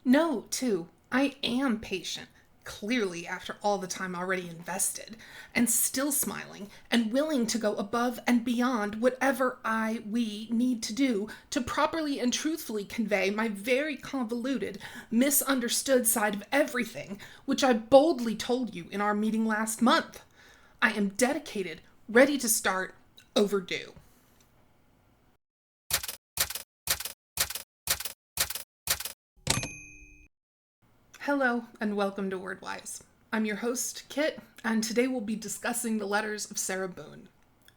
No, too. I am patient, clearly after all the time already invested, and still smiling and willing to go above and beyond whatever we need to do to properly and truthfully convey my very convoluted, misunderstood side of everything, which I boldly told you in our meeting last month. I am dedicated, ready to start, overdue. Hello, and welcome to WordWise. I'm your host, Kit, and today we'll be discussing the letters of Sarah Boone.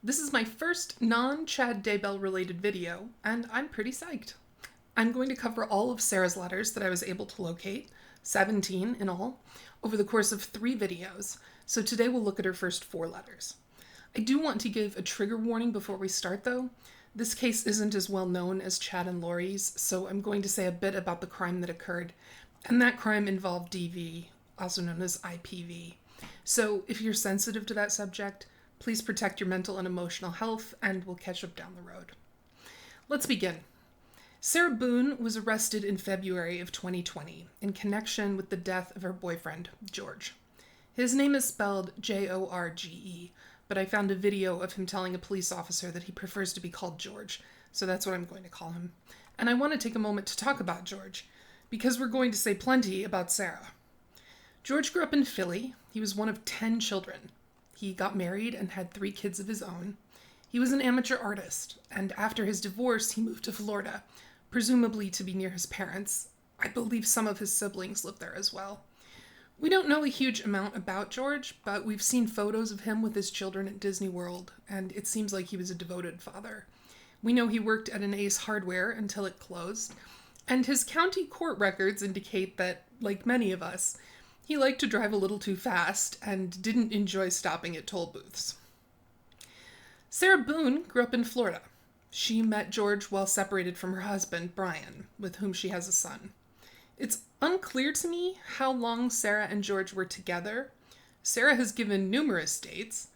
This is my first non-Chad Daybell related video, and I'm pretty psyched. I'm going to cover all of Sarah's letters that I was able to locate, 17 in all, over the course of 3 videos, so today we'll look at her first 4 letters. I do want to give a trigger warning before we start, though. This case isn't as well known as Chad and Lori's, so I'm going to say a bit about the crime that occurred. And that crime involved DV, also known as IPV. So if you're sensitive to that subject, please protect your mental and emotional health, and we'll catch up down the road. Let's begin. Sarah Boone was arrested in February of 2020 in connection with the death of her boyfriend, George. His name is spelled Jorge, but I found a video of him telling a police officer that he prefers to be called George, so that's what I'm going to call him. And I want to take a moment to talk about George, because we're going to say plenty about Sarah. George grew up in Philly. He was one of 10 children. He got married and had 3 kids of his own. He was an amateur artist, and after his divorce, he moved to Florida, presumably to be near his parents. I believe some of his siblings live there as well. We don't know a huge amount about George, but we've seen photos of him with his children at Disney World, and it seems like he was a devoted father. We know he worked at an Ace Hardware until it closed, and his county court records indicate that, like many of us, he liked to drive a little too fast and didn't enjoy stopping at toll booths. Sarah Boone grew up in Florida. She met George while separated from her husband, Brian, with whom she has a son. It's unclear to me how long Sarah and George were together. Sarah has given numerous dates.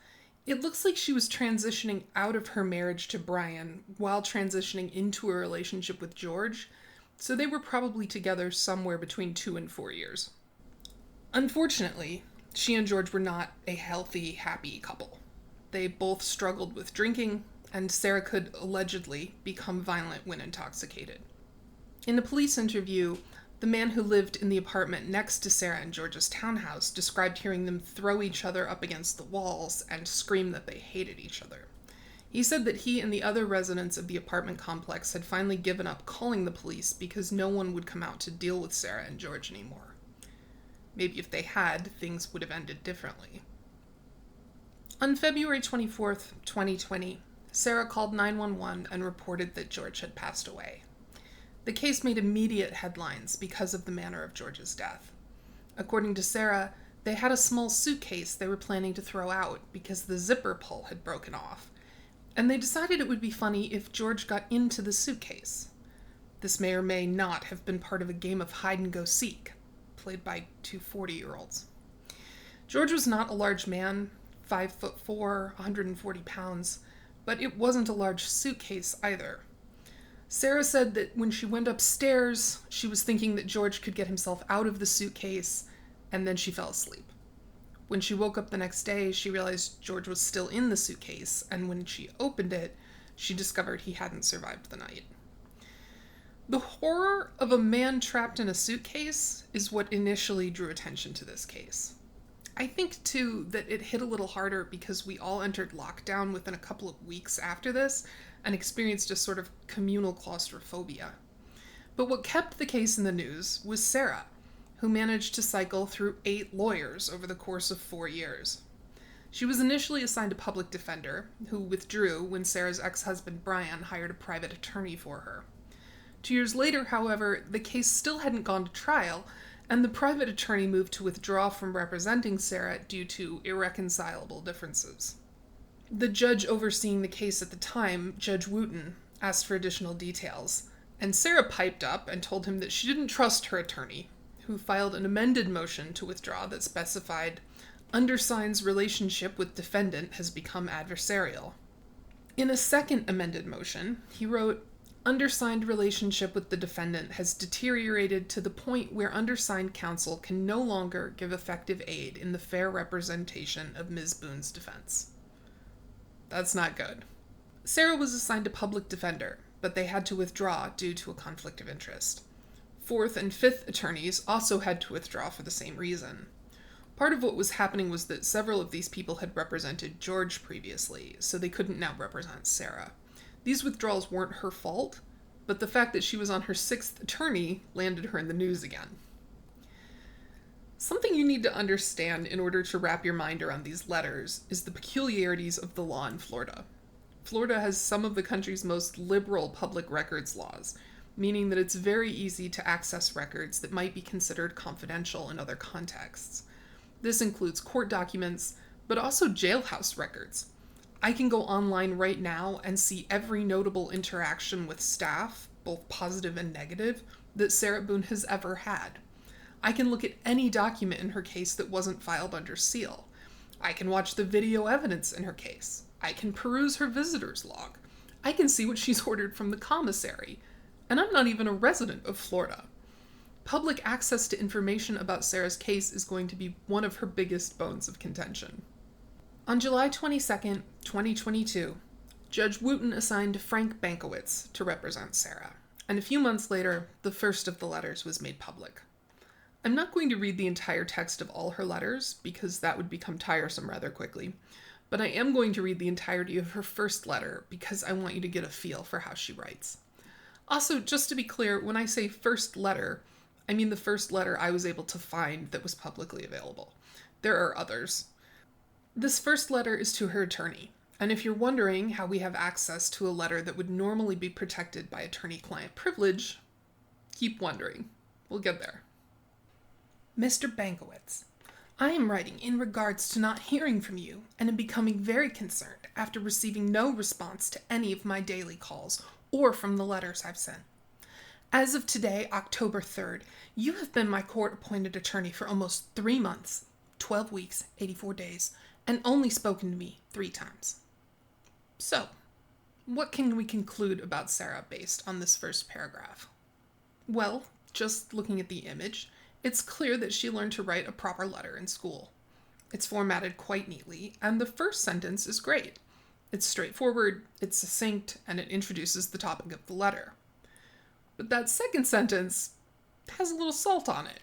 It looks like she was transitioning out of her marriage to Brian while transitioning into a relationship with George, so they were probably together somewhere between 2 and 4 years. Unfortunately, she and George were not a healthy, happy couple. They both struggled with drinking, and Sarah could allegedly become violent when intoxicated. In a police interview, the man who lived in the apartment next to Sarah and George's townhouse described hearing them throw each other up against the walls and scream that they hated each other. He said that he and the other residents of the apartment complex had finally given up calling the police because no one would come out to deal with Sarah and George anymore. Maybe if they had, things would have ended differently. On February 24th, 2020, Sarah called 911 and reported that George had passed away. The case made immediate headlines because of the manner of George's death. According to Sarah, they had a small suitcase they were planning to throw out because the zipper pull had broken off, and they decided it would be funny if George got into the suitcase. This may or may not have been part of a game of hide-and-go-seek, played by 2 40-year-olds. George was not a large man, 5'4", 140 pounds, but it wasn't a large suitcase either. Sarah said that when she went upstairs, she was thinking that George could get himself out of the suitcase, and then she fell asleep. When she woke up the next day, she realized George was still in the suitcase, and when she opened it, she discovered he hadn't survived the night. The horror of a man trapped in a suitcase is what initially drew attention to this case. I think, too, that it hit a little harder because we all entered lockdown within a couple of weeks after this and experienced a sort of communal claustrophobia. But what kept the case in the news was Sarah, who managed to cycle through 8 lawyers over the course of 4 years. She was initially assigned a public defender, who withdrew when Sarah's ex-husband Brian hired a private attorney for her. 2 years later, however, the case still hadn't gone to trial, and the private attorney moved to withdraw from representing Sarah due to irreconcilable differences. The judge overseeing the case at the time, Judge Wooten, asked for additional details, and Sarah piped up and told him that she didn't trust her attorney, who filed an amended motion to withdraw that specified, "Undersigned's relationship with defendant has become adversarial." In a second amended motion, he wrote, Undersigned relationship with the defendant has deteriorated to the point where undersigned counsel can no longer give effective aid in the fair representation of Ms. Boone's defense. That's not good. Sarah was assigned a public defender, but they had to withdraw due to a conflict of interest. Fourth and fifth attorneys also had to withdraw for the same reason. Part of what was happening was that several of these people had represented George previously, so they couldn't now represent Sarah. These withdrawals weren't her fault, but the fact that she was on her sixth attorney landed her in the news again. Something you need to understand in order to wrap your mind around these letters is the peculiarities of the law in Florida. Florida has some of the country's most liberal public records laws, meaning that it's very easy to access records that might be considered confidential in other contexts. This includes court documents, but also jailhouse records. I can go online right now and see every notable interaction with staff, both positive and negative, that Sarah Boone has ever had. I can look at any document in her case that wasn't filed under seal. I can watch the video evidence in her case. I can peruse her visitor's log. I can see what she's ordered from the commissary. And I'm not even a resident of Florida. Public access to information about Sarah's case is going to be one of her biggest bones of contention. On July 22nd, 2022, Judge Wooten assigned Frank Bankowitz to represent Sarah, and a few months later, the first of the letters was made public. I'm not going to read the entire text of all her letters, because that would become tiresome rather quickly, but I am going to read the entirety of her first letter, because I want you to get a feel for how she writes. Also, just to be clear, when I say first letter, I mean the first letter I was able to find that was publicly available. There are others. This first letter is to her attorney, and if you're wondering how we have access to a letter that would normally be protected by attorney-client privilege, keep wondering. We'll get there. Mr. Bankowitz, I am writing in regards to not hearing from you and am becoming very concerned after receiving no response to any of my daily calls or from the letters I've sent. As of today, October 3rd, you have been my court-appointed attorney for almost 3 months, 12 weeks, 84 days, and only spoken to me 3 times. So, what can we conclude about Sarah based on this first paragraph? Well, just looking at the image, it's clear that she learned to write a proper letter in school. It's formatted quite neatly, and the first sentence is great. It's straightforward, it's succinct, and it introduces the topic of the letter. But that second sentence has a little salt on it.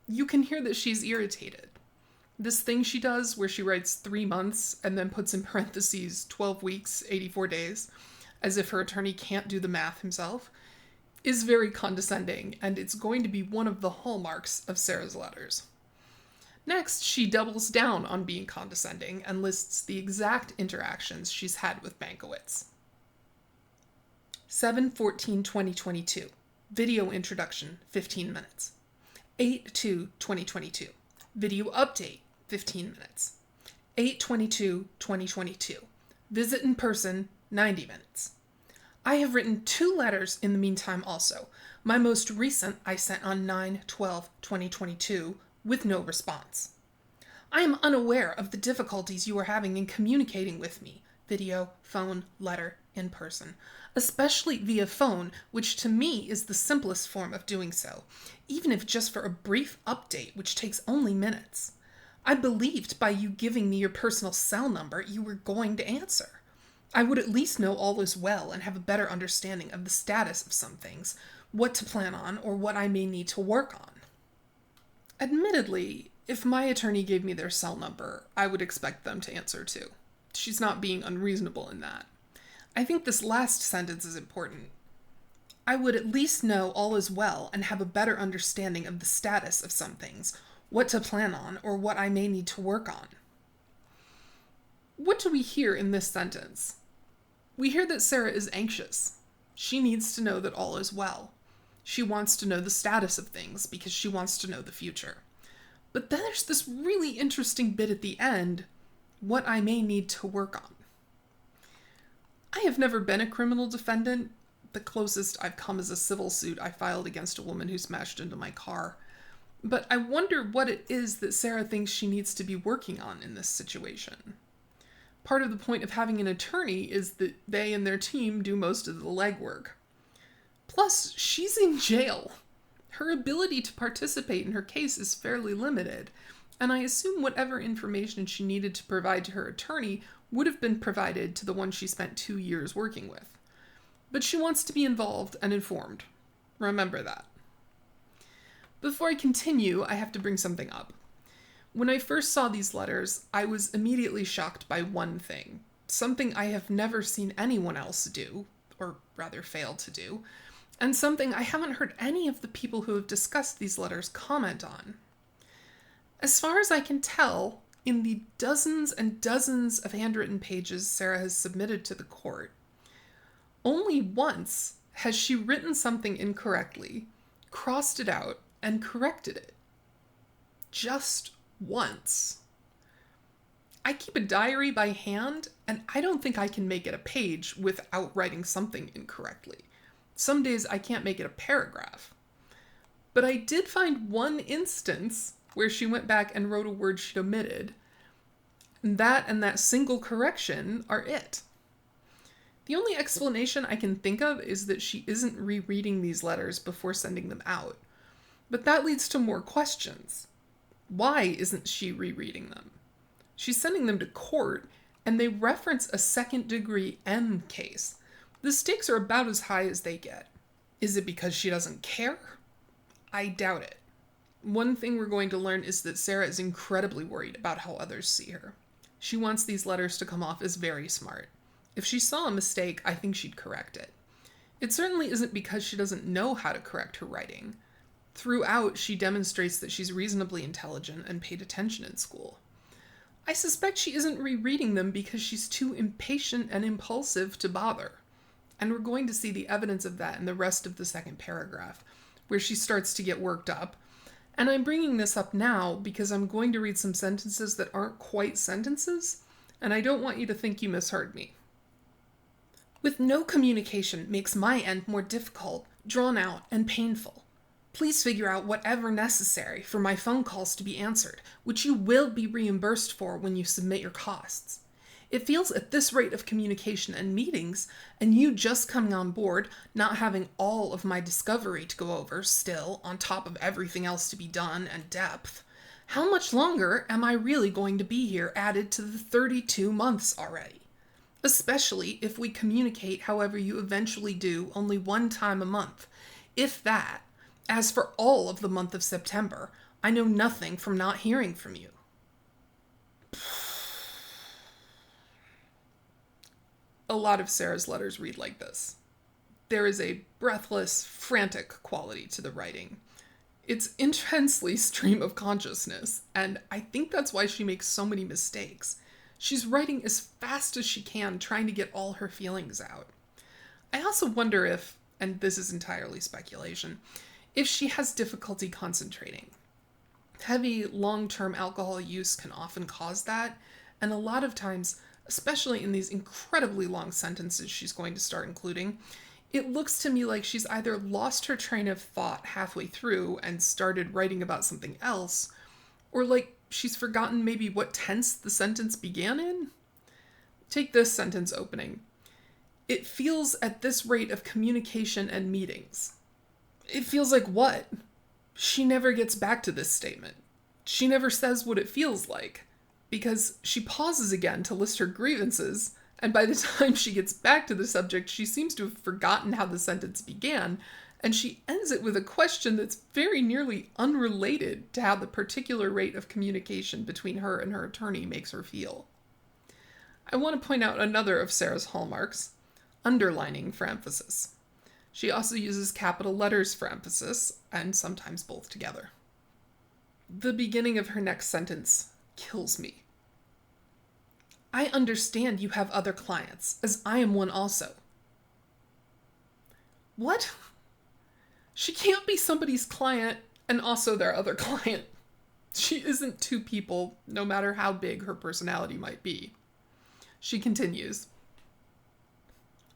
You can hear that she's irritated. This thing she does where she writes 3 months and then puts in parentheses 12 weeks, 84 days, as if her attorney can't do the math himself, is very condescending, and it's going to be one of the hallmarks of Sarah's letters. Next, she doubles down on being condescending and lists the exact interactions she's had with Bankowitz. 7/14/2022. Video introduction, 15 minutes. 8/2/2022. Video update, 15 minutes. 8/22/2022. Visit in person, 90 minutes. I have written 2 letters in the meantime also. My most recent I sent on 9/12/2022 with no response. I am unaware of the difficulties you are having in communicating with me, video, phone, letter, in person, especially via phone, which to me is the simplest form of doing so, even if just for a brief update, which takes only minutes. I believed by you giving me your personal cell number, you were going to answer. I would at least know all is well and have a better understanding of the status of some things, what to plan on, or what I may need to work on. Admittedly, if my attorney gave me their cell number, I would expect them to answer too. She's not being unreasonable in that. I think this last sentence is important. I would at least know all is well and have a better understanding of the status of some things, what to plan on, or what I may need to work on. What do we hear in this sentence? We hear that Sarah is anxious. She needs to know that all is well. She wants to know the status of things because she wants to know the future. But then there's this really interesting bit at the end, what I may need to work on. I have never been a criminal defendant. The closest I've come is a civil suit I filed against a woman who smashed into my car. But I wonder what it is that Sarah thinks she needs to be working on in this situation. Part of the point of having an attorney is that they and their team do most of the legwork. Plus, she's in jail. Her ability to participate in her case is fairly limited, and I assume whatever information she needed to provide to her attorney would have been provided to the one she spent 2 years working with. But she wants to be involved and informed. Remember that. Before I continue, I have to bring something up. When I first saw these letters, I was immediately shocked by one thing, something I have never seen anyone else do, or rather fail to do, and something I haven't heard any of the people who have discussed these letters comment on. As far as I can tell, in the dozens and dozens of handwritten pages Sarah has submitted to the court, only once has she written something incorrectly, crossed it out, and corrected it. Just once. I keep a diary by hand, and I don't think I can make it a page without writing something incorrectly. Some days I can't make it a paragraph. But I did find one instance where she went back and wrote a word she'd omitted. And that single correction are it. The only explanation I can think of is that she isn't rereading these letters before sending them out. But that leads to more questions. Why isn't she rereading them? She's sending them to court, and they reference a second-degree M case. The stakes are about as high as they get. Is it because she doesn't care? I doubt it. One thing we're going to learn is that Sarah is incredibly worried about how others see her. She wants these letters to come off as very smart. If she saw a mistake, I think she'd correct it. It certainly isn't because she doesn't know how to correct her writing. Throughout, she demonstrates that she's reasonably intelligent and paid attention in school. I suspect she isn't rereading them because she's too impatient and impulsive to bother. And we're going to see the evidence of that in the rest of the second paragraph, where she starts to get worked up. And I'm bringing this up now because I'm going to read some sentences that aren't quite sentences, and I don't want you to think you misheard me. With no communication makes my end more difficult, drawn out, and painful. Please figure out whatever necessary for my phone calls to be answered, which you will be reimbursed for when you submit your costs. It feels at this rate of communication and meetings, and you just coming on board, not having all of my discovery to go over still, on top of everything else to be done and depth. How much longer am I really going to be here added to the 32 months already? Especially if we communicate however you eventually do only one time a month, if that. As for all of the month of September, I know nothing from not hearing from you. A lot of Sarah's letters read like this. There is a breathless, frantic quality to the writing. It's intensely stream of consciousness, and I think that's why she makes so many mistakes. She's writing as fast as she can, trying to get all her feelings out. I also wonder if, and this is entirely speculation, if she has difficulty concentrating. Heavy, long-term alcohol use can often cause that, and a lot of times, especially in these incredibly long sentences she's going to start including, it looks to me like she's either lost her train of thought halfway through and started writing about something else, or like she's forgotten maybe what tense the sentence began in. Take this sentence opening. It feels at this rate of communication and meetings. It feels like what? She never gets back to this statement. She never says what it feels like, because she pauses again to list her grievances, and by the time she gets back to the subject, she seems to have forgotten how the sentence began, and she ends it with a question that's very nearly unrelated to how the particular rate of communication between her and her attorney makes her feel. I want to point out another of Sarah's hallmarks, underlining for emphasis. She also uses capital letters for emphasis, and sometimes both together. The beginning of her next sentence kills me. I understand you have other clients, as I am one also. What? She can't be somebody's client and also their other client. She isn't two people, no matter how big her personality might be. She continues.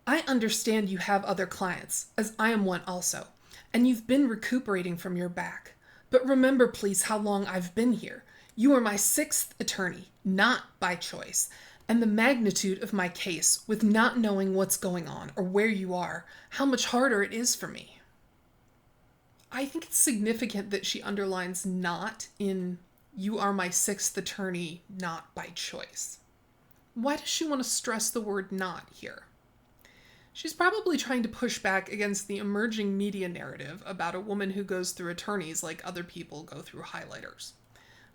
I understand you have other clients, as I am one also, and you've been recuperating from your back. But remember, please, how long I've been here. You are my 6th attorney, not by choice, and the magnitude of my case with not knowing what's going on or where you are, how much harder it is for me. I think it's significant that she underlines not in "you are my sixth attorney, not by choice." Why does she want to stress the word "not" here? She's probably trying to push back against the emerging media narrative about a woman who goes through attorneys like other people go through highlighters.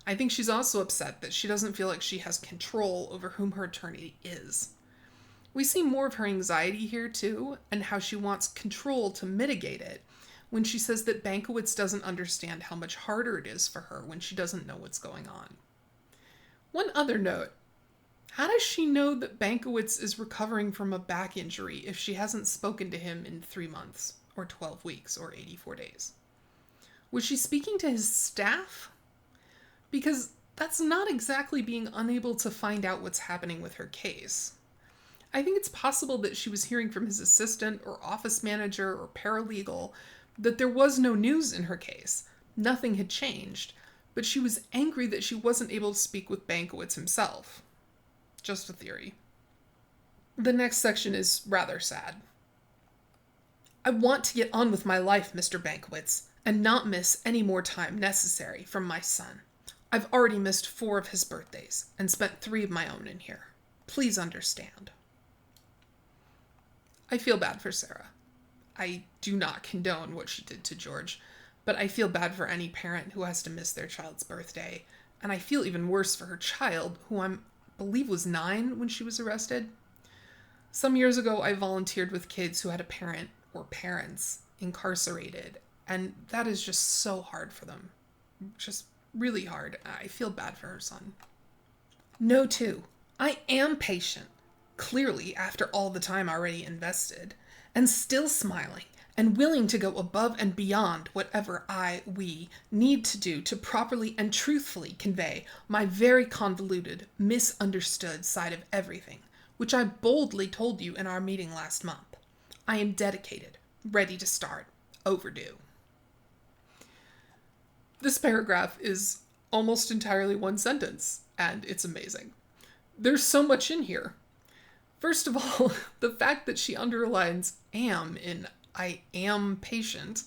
I think she's also upset that she doesn't feel like she has control over whom her attorney is. We see more of her anxiety here too, and how she wants control to mitigate it when she says that Bankowitz doesn't understand how much harder it is for her when she doesn't know what's going on. One other note. How does she know that Bankowitz is recovering from a back injury if she hasn't spoken to him in 3 months, or 12 weeks, or 84 days? Was she speaking to his staff? Because that's not exactly being unable to find out what's happening with her case. I think it's possible that she was hearing from his assistant or office manager or paralegal that there was no news in her case. Nothing had changed, but she was angry that she wasn't able to speak with Bankowitz himself. Just a theory. The next section is rather sad. "I want to get on with my life, Mr. Bankowitz, and not miss any more time necessary from my son. I've already missed 4 of his birthdays and spent 3 of my own in here. Please understand." I feel bad for Sarah. I do not condone what she did to George, but I feel bad for any parent who has to miss their child's birthday, and I feel even worse for her child, who I believe was 9 when she was arrested. Some years ago, I volunteered with kids who had a parent or parents incarcerated, and that is just so hard for them. Just really hard. I feel bad for her son. No, too. I am patient, clearly after all the time already invested, and still smiling and willing to go above and beyond whatever we need to do to properly and truthfully convey my very convoluted, misunderstood side of everything, which I boldly told you in our meeting last month. I am dedicated, ready to start, overdue. This paragraph is almost entirely one sentence, and it's amazing. There's so much in here. First of all, the fact that she underlines "am" in "I am patient"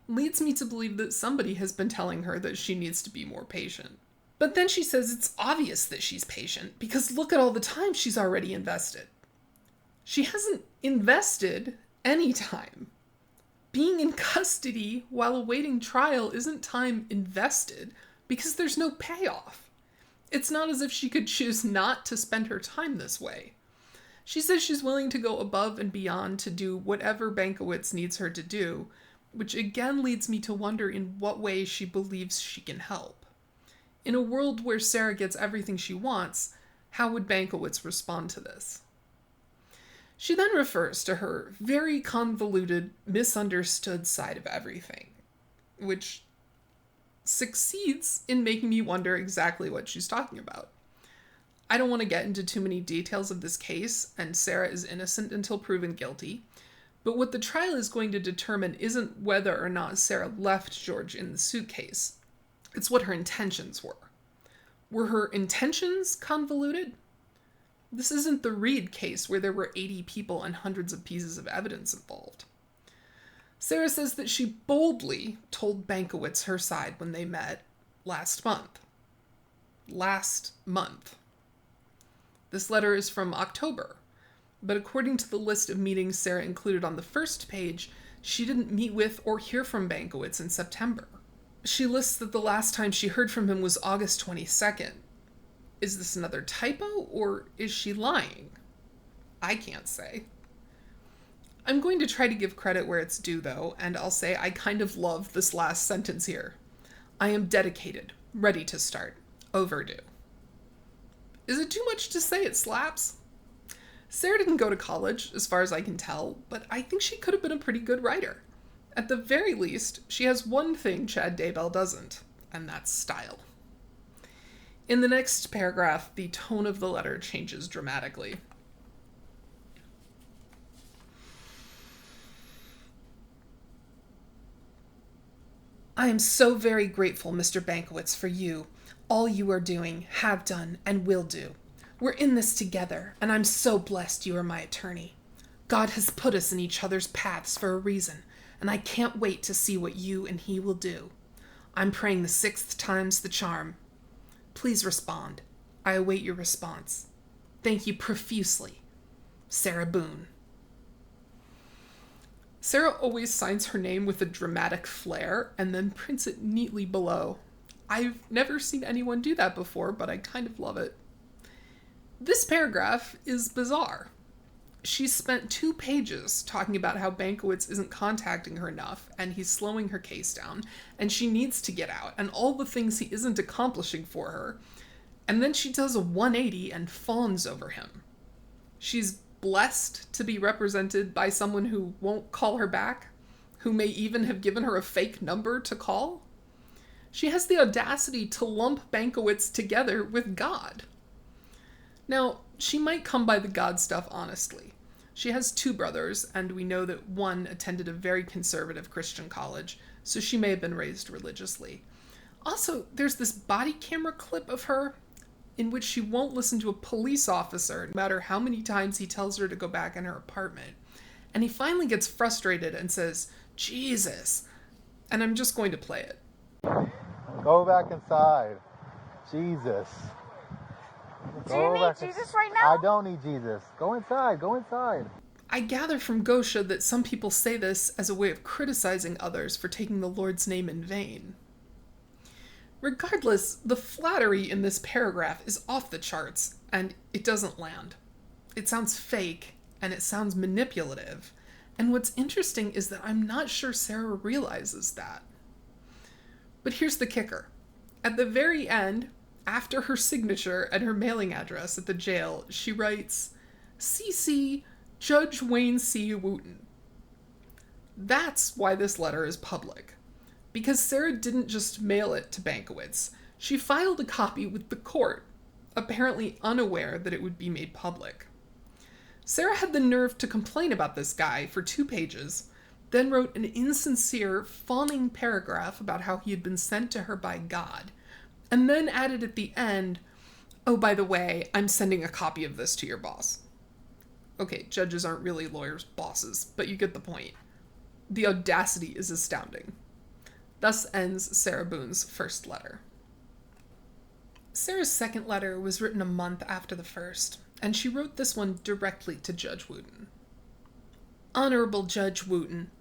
leads me to believe that somebody has been telling her that she needs to be more patient. But then she says it's obvious that she's patient because look at all the time she's already invested. She hasn't invested any time. Being in custody while awaiting trial isn't time invested because there's no payoff. It's not as if she could choose not to spend her time this way. She says she's willing to go above and beyond to do whatever Bankowitz needs her to do, which again leads me to wonder in what way she believes she can help. In a world where Sarah gets everything she wants, how would Bankowitz respond to this? She then refers to her very convoluted, misunderstood side of everything, which succeeds in making me wonder exactly what she's talking about. I don't want to get into too many details of this case, and Sarah is innocent until proven guilty, but what the trial is going to determine isn't whether or not Sarah left George in the suitcase. It's what her intentions were. Were her intentions convoluted? This isn't the Reed case where there were 80 people and hundreds of pieces of evidence involved. Sarah says that she boldly told Bankowitz her side when they met last month. Last month. This letter is from October, but according to the list of meetings Sarah included on the first page, she didn't meet with or hear from Bankowitz in September. She lists that the last time she heard from him was August 22nd. Is this another typo, or is she lying? I can't say. I'm going to try to give credit where it's due, though, and I'll say I kind of love this last sentence here. I am dedicated, ready to start, overdue. Is it too much to say it slaps? Sarah didn't go to college, as far as I can tell, but I think she could have been a pretty good writer. At the very least, she has one thing Chad Daybell doesn't, and that's style. In the next paragraph, the tone of the letter changes dramatically. I am so very grateful, Mr. Bankowitz, for you, all you are doing, have done, and will do. We're in this together, and I'm so blessed you are my attorney. God has put us in each other's paths for a reason, and I can't wait to see what you and he will do. I'm praying the 6th time's the charm. Please respond. I await your response. Thank you profusely. Sarah Boone. Sarah always signs her name with a dramatic flair and then prints it neatly below. I've never seen anyone do that before, but I kind of love it. This paragraph is bizarre. She spent 2 pages talking about how Bankowitz isn't contacting her enough, and he's slowing her case down, and she needs to get out, and all the things he isn't accomplishing for her. And then she does a 180 and fawns over him. She's blessed to be represented by someone who won't call her back, who may even have given her a fake number to call. She has the audacity to lump Bankowitz together with God. Now, she might come by the God stuff honestly. She has 2 brothers, and we know that one attended a very conservative Christian college, so she may have been raised religiously. Also, there's this body camera clip of her in which she won't listen to a police officer, no matter how many times he tells her to go back in her apartment. And he finally gets frustrated and says, Jesus. And I'm just going to play it. Go back inside. Jesus. Do you need Jesus right now? I don't need Jesus. Go inside. Go inside. I gather from Gosha that some people say this as a way of criticizing others for taking the Lord's name in vain. Regardless, the flattery in this paragraph is off the charts, and it doesn't land. It sounds fake, and it sounds manipulative. And what's interesting is that I'm not sure Sarah realizes that. But here's the kicker. At the very end, after her signature and her mailing address at the jail, she writes, CC Judge Wayne C. Wooten. That's why this letter is public. Because Sarah didn't just mail it to Bankowitz. She filed a copy with the court, apparently unaware that it would be made public. Sarah had the nerve to complain about this guy for 2 pages, then wrote an insincere, fawning paragraph about how he had been sent to her by God, and then added at the end, oh, by the way, I'm sending a copy of this to your boss. Okay, judges aren't really lawyers' bosses, but you get the point. The audacity is astounding. Thus ends Sarah Boone's first letter. Sarah's second letter was written a month after the first, and she wrote this one directly to Judge Wooten. Honorable Judge Wooten,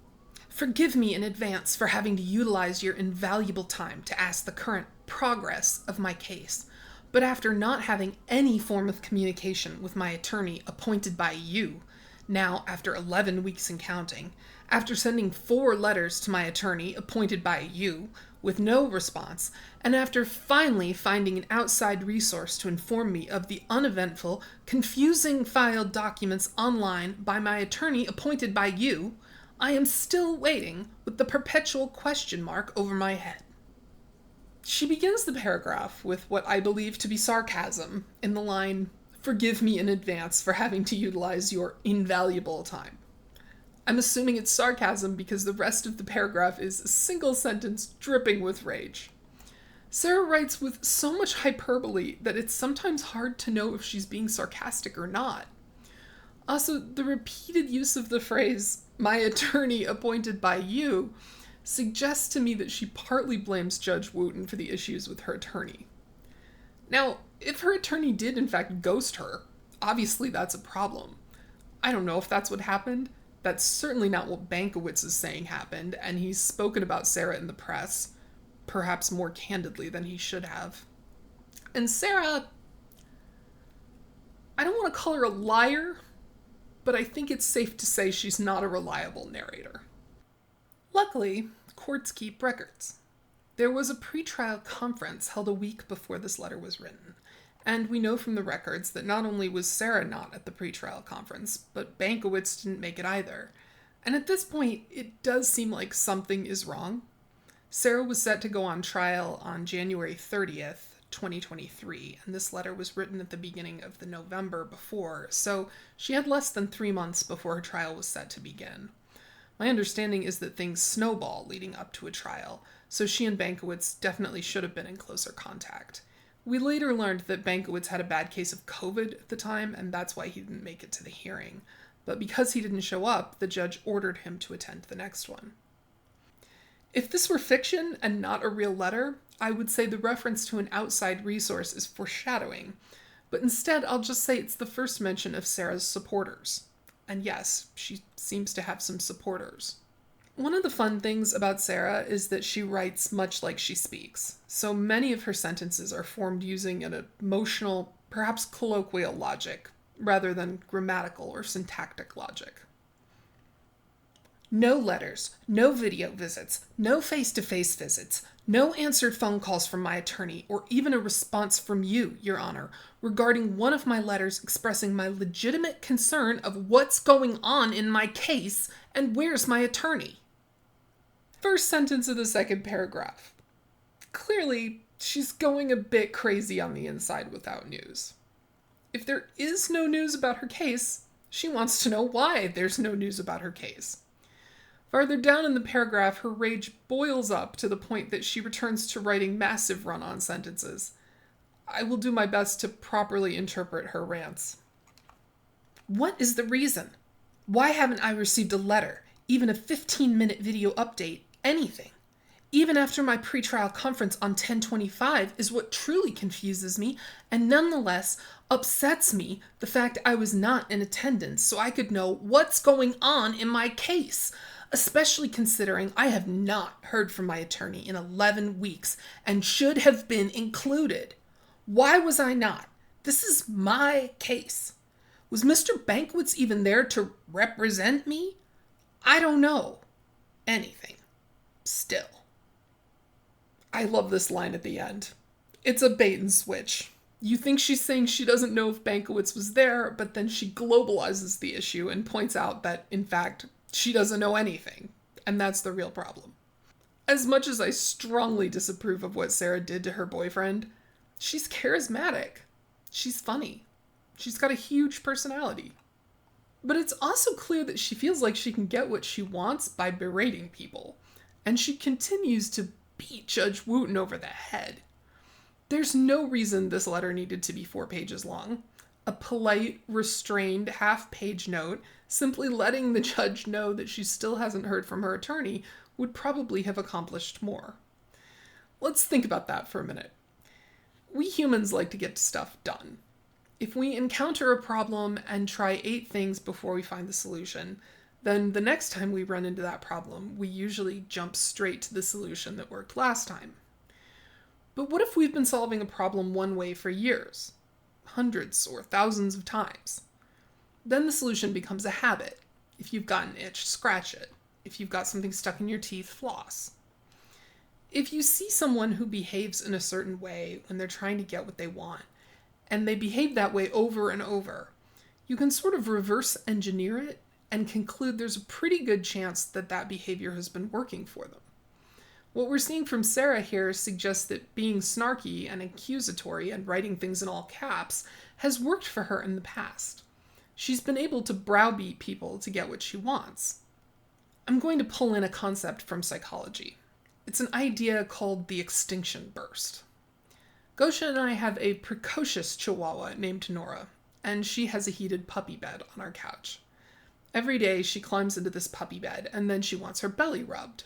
forgive me in advance for having to utilize your invaluable time to ask the current progress of my case, but after not having any form of communication with my attorney appointed by you, now after 11 weeks and counting, after sending 4 letters to my attorney appointed by you, with no response, and after finally finding an outside resource to inform me of the uneventful, confusing filed documents online by my attorney appointed by you, I am still waiting with the perpetual question mark over my head. She begins the paragraph with what I believe to be sarcasm in the line, forgive me in advance for having to utilize your invaluable time. I'm assuming it's sarcasm because the rest of the paragraph is a single sentence dripping with rage. Sarah writes with so much hyperbole that it's sometimes hard to know if she's being sarcastic or not. Also, the repeated use of the phrase, my attorney appointed by you, suggests to me that she partly blames Judge Wooten for the issues with her attorney. Now, if her attorney did in fact ghost her, obviously that's a problem. I don't know if that's what happened. That's certainly not what Bankowitz is saying happened, and he's spoken about Sarah in the press, perhaps more candidly than he should have. And Sarah, I don't want to call her a liar, but I think it's safe to say she's not a reliable narrator. Luckily, courts keep records. There was a pretrial conference held a week before this letter was written, and we know from the records that not only was Sarah not at the pretrial conference, but Bankowitz didn't make it either. And at this point, it does seem like something is wrong. Sarah was set to go on trial on January 30th, 2023, and this letter was written at the beginning of the November before, so she had less than 3 months before her trial was set to begin. My understanding is that things snowball leading up to a trial, so she and Bankowitz definitely should have been in closer contact. We later learned that Bankowitz had a bad case of COVID at the time, and that's why he didn't make it to the hearing. But because he didn't show up, the judge ordered him to attend the next one. If this were fiction and not a real letter, I would say the reference to an outside resource is foreshadowing, but instead I'll just say it's the first mention of Sarah's supporters. And yes, she seems to have some supporters. One of the fun things about Sarah is that she writes much like she speaks, so many of her sentences are formed using an emotional, perhaps colloquial logic, rather than grammatical or syntactic logic. No letters, no video visits, no face-to-face visits, no answered phone calls from my attorney, or even a response from you, Your Honor, regarding one of my letters expressing my legitimate concern of what's going on in my case and where's my attorney. First sentence of the second paragraph. Clearly, she's going a bit crazy on the inside without news. If there is no news about her case, she wants to know why there's no news about her case. Farther down in the paragraph, her rage boils up to the point that she returns to writing massive run-on sentences. I will do my best to properly interpret her rants. What is the reason? Why haven't I received a letter, even a 15-minute video update, anything? Even after my pretrial conference on 10/25 is what truly confuses me, and nonetheless upsets me the fact I was not in attendance so I could know what's going on in my case, especially considering I have not heard from my attorney in 11 weeks and should have been included. Why was I not? This is my case. Was Mr. Bankowitz even there to represent me? I don't know anything. Still. I love this line at the end. It's a bait and switch. You think she's saying she doesn't know if Bankowitz was there, but then she globalizes the issue and points out that, in fact, she doesn't know anything. And that's the real problem. As much as I strongly disapprove of what Sarah did to her boyfriend, she's charismatic. She's funny. She's got a huge personality. But it's also clear that she feels like she can get what she wants by berating people. And she continues to beat Judge Wooten over the head. There's no reason this letter needed to be 4 pages long. A polite, restrained half-page note simply letting the judge know that she still hasn't heard from her attorney would probably have accomplished more. Let's think about that for a minute. We humans like to get stuff done. If we encounter a problem and try 8 things before we find the solution, then the next time we run into that problem, we usually jump straight to the solution that worked last time. But what if we've been solving a problem one way for years? Hundreds or thousands of times? Then the solution becomes a habit. If you've got an itch, scratch it. If you've got something stuck in your teeth, floss. If you see someone who behaves in a certain way when they're trying to get what they want, and they behave that way over and over, you can sort of reverse engineer it and conclude there's a pretty good chance that that behavior has been working for them. What we're seeing from Sarah here suggests that being snarky and accusatory and writing things in all caps has worked for her in the past. She's been able to browbeat people to get what she wants. I'm going to pull in a concept from psychology. It's an idea called the extinction burst. Gosha and I have a precocious chihuahua named Nora, and she has a heated puppy bed on our couch. Every day she climbs into this puppy bed, and then she wants her belly rubbed.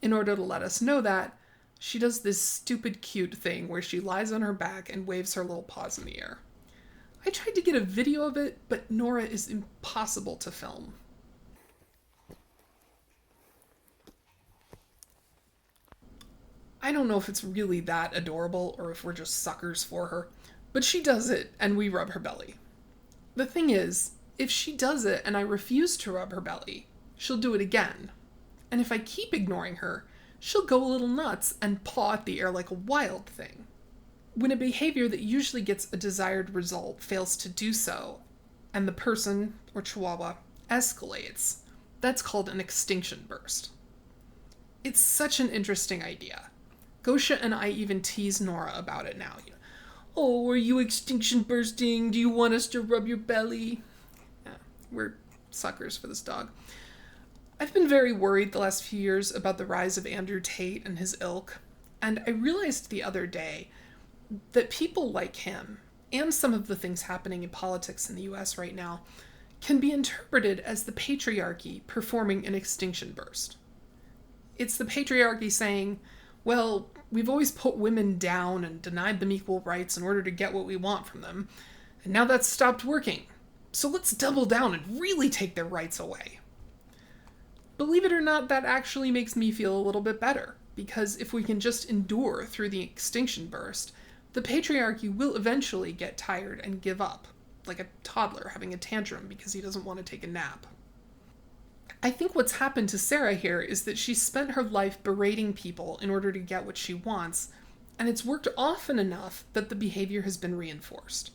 In order to let us know that, she does this stupid cute thing where she lies on her back and waves her little paws in the air. I tried to get a video of it, but Nora is impossible to film. I don't know if it's really that adorable or if we're just suckers for her, but she does it and we rub her belly. The thing is, if she does it and I refuse to rub her belly, she'll do it again. And if I keep ignoring her, she'll go a little nuts and paw at the air like a wild thing. When a behavior that usually gets a desired result fails to do so, and the person, or chihuahua, escalates, that's called an extinction burst. It's such an interesting idea. Gosha and I even tease Nora about it now. Oh, are you extinction bursting? Do you want us to rub your belly? Yeah, we're suckers for this dog. I've been very worried the last few years about the rise of Andrew Tate and his ilk, and I realized the other day that people like him, and some of the things happening in politics in the US right now, can be interpreted as the patriarchy performing an extinction burst. It's the patriarchy saying, well, we've always put women down and denied them equal rights in order to get what we want from them, and now that's stopped working. So let's double down and really take their rights away. Believe it or not, that actually makes me feel a little bit better, because if we can just endure through the extinction burst, the patriarchy will eventually get tired and give up, like a toddler having a tantrum because he doesn't want to take a nap. I think what's happened to Sarah here is that she's spent her life berating people in order to get what she wants, and it's worked often enough that the behavior has been reinforced.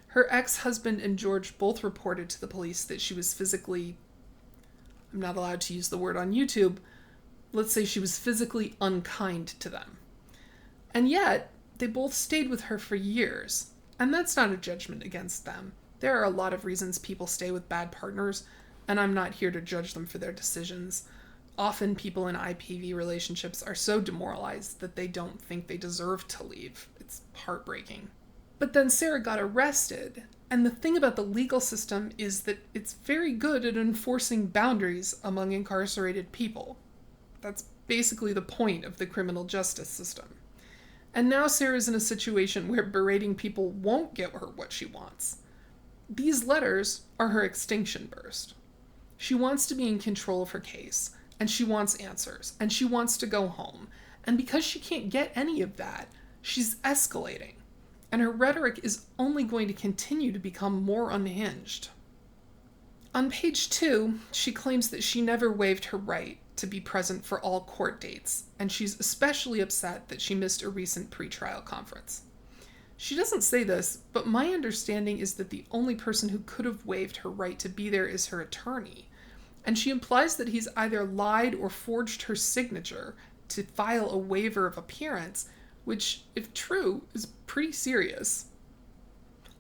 Her ex-husband and George both reported to the police that she was physically, I'm not allowed to use the word on YouTube, let's say she was physically unkind to them. And yet, they both stayed with her for years, and that's not a judgment against them. There are a lot of reasons people stay with bad partners, and I'm not here to judge them for their decisions. Often people in IPV relationships are so demoralized that they don't think they deserve to leave. It's heartbreaking. But then Sarah got arrested, and the thing about the legal system is that it's very good at enforcing boundaries among incarcerated people. That's basically the point of the criminal justice system. And now Sarah's in a situation where berating people won't get her what she wants. These letters are her extinction burst. She wants to be in control of her case, and she wants answers, and she wants to go home. And because she can't get any of that, she's escalating. And her rhetoric is only going to continue to become more unhinged. On page 2, she claims that she never waived her right to be present for all court dates, and she's especially upset that she missed a recent pretrial conference. She doesn't say this, but my understanding is that the only person who could have waived her right to be there is her attorney, and she implies that he's either lied or forged her signature to file a waiver of appearance, which, if true, is pretty serious.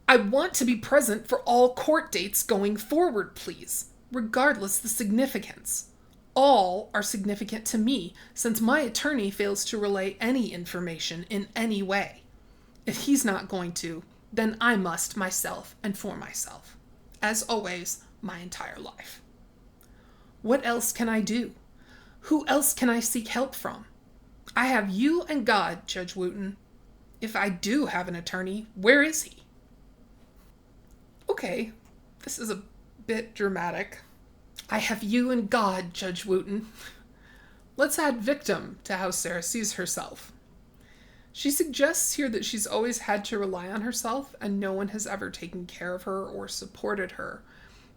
I want to be present for all court dates going forward, please, regardless the significance. All are significant to me, since my attorney fails to relay any information in any way. If he's not going to, then I must myself and for myself. As always, my entire life. What else can I do? Who else can I seek help from? I have you and God, Judge Wooten. If I do have an attorney, where is he? Okay, this is a bit dramatic. I have you and God, Judge Wooten. Let's add victim to how Sarah sees herself. She suggests here that she's always had to rely on herself and no one has ever taken care of her or supported her.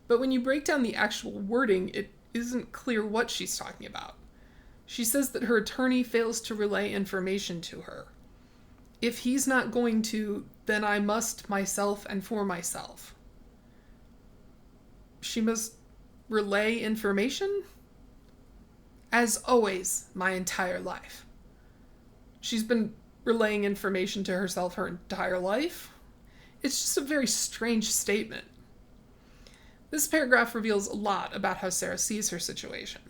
But when you break down the actual wording, it isn't clear what she's talking about. She says that her attorney fails to relay information to her. If he's not going to, then I must myself and for myself. She must relay information? As always, my entire life. She's been relaying information to herself her entire life? It's just a very strange statement. This paragraph reveals a lot about how Sarah sees her situation.